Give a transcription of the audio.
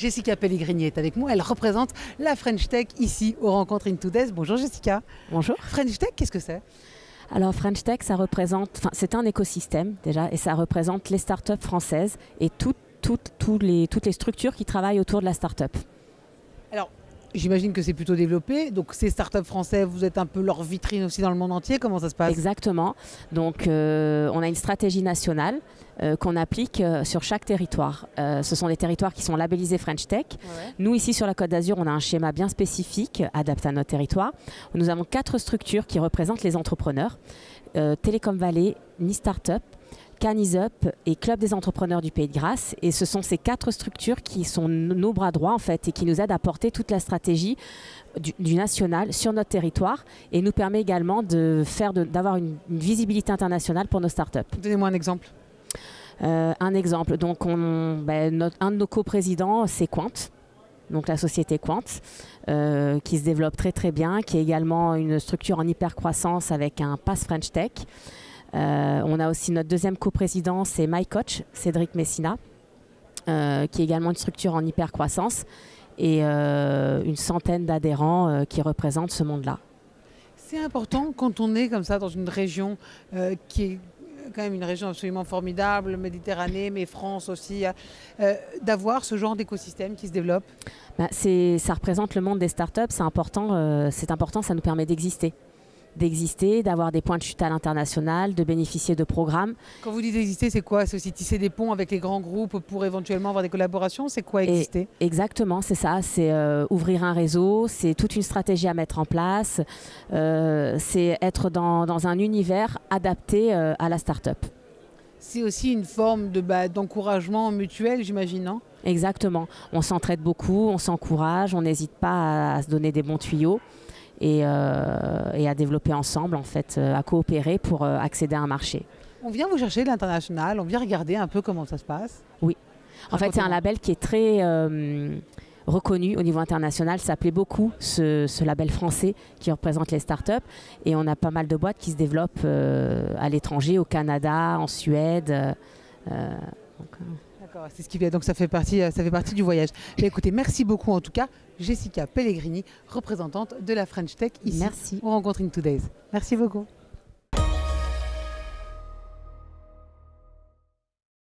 Jessica Pellegrini est avec moi, elle représente la French Tech ici aux rencontres In2Days. Bonjour Jessica. Bonjour. French Tech, qu'est-ce que c'est? Alors French Tech, ça représente, c'est un écosystème déjà, et ça représente les startups françaises et toutes les structures qui travaillent autour de la startup. Alors, j'imagine que c'est plutôt développé, donc ces startups françaises, vous êtes un peu leur vitrine aussi dans le monde entier, comment ça se passe? Exactement, donc on a une stratégie nationale qu'on applique sur chaque territoire. Ce sont des territoires qui sont labellisés French Tech. Ouais. Nous ici sur la Côte d'Azur, on a un schéma bien spécifique adapté à notre territoire. Nous avons 4 structures qui représentent les entrepreneurs. Télécom Valley, Ni Startup, Canisup et Club des entrepreneurs du Pays de Grasse. Et ce sont ces 4 structures qui sont nos bras droits en fait et qui nous aident à porter toute la stratégie du national sur notre territoire et nous permet également d'avoir une visibilité internationale pour nos startups. Donnez-moi un exemple. Un exemple, donc un de nos coprésidents, c'est Quant, donc la société Quant, qui se développe très très bien, qui est également une structure en hyper croissance avec un pass French Tech. On a aussi notre deuxième coprésident, c'est MyCoach, Cédric Messina, qui est également une structure en hyper croissance et une centaine d'adhérents qui représentent ce monde-là. C'est important quand on est comme ça dans une région qui est quand même une région absolument formidable, Méditerranée, mais France aussi, d'avoir ce genre d'écosystème qui se développe. Ça représente le monde des startups, c'est important, ça nous permet d'exister, d'avoir des points de chute à l'international, de bénéficier de programmes. Quand vous dites exister, c'est quoi? C'est aussi tisser des ponts avec les grands groupes pour éventuellement avoir des collaborations? C'est quoi exister? Exactement, c'est ça. C'est ouvrir un réseau, c'est toute une stratégie à mettre en place, c'est être dans un univers adapté à la start-up. C'est aussi une forme d'encouragement mutuel, j'imagine, non? Exactement. On s'entraide beaucoup, on s'encourage, on n'hésite pas à se donner des bons tuyaux. Et à développer ensemble, en fait, à coopérer pour accéder à un marché. On vient vous chercher de l'international, on vient regarder un peu comment ça se passe? Oui. En fait, c'est un label qui est très reconnu au niveau international. Ça plaît beaucoup, ce label français qui représente les startups. Et on a pas mal de boîtes qui se développent à l'étranger, au Canada, en Suède. D'accord, c'est ce qui fait. Donc ça fait partie du voyage. Mais écoutez, merci beaucoup en tout cas, Jessica Pellegrini, représentante de la French Tech ici. Merci. On rencontre In2Days. Merci beaucoup.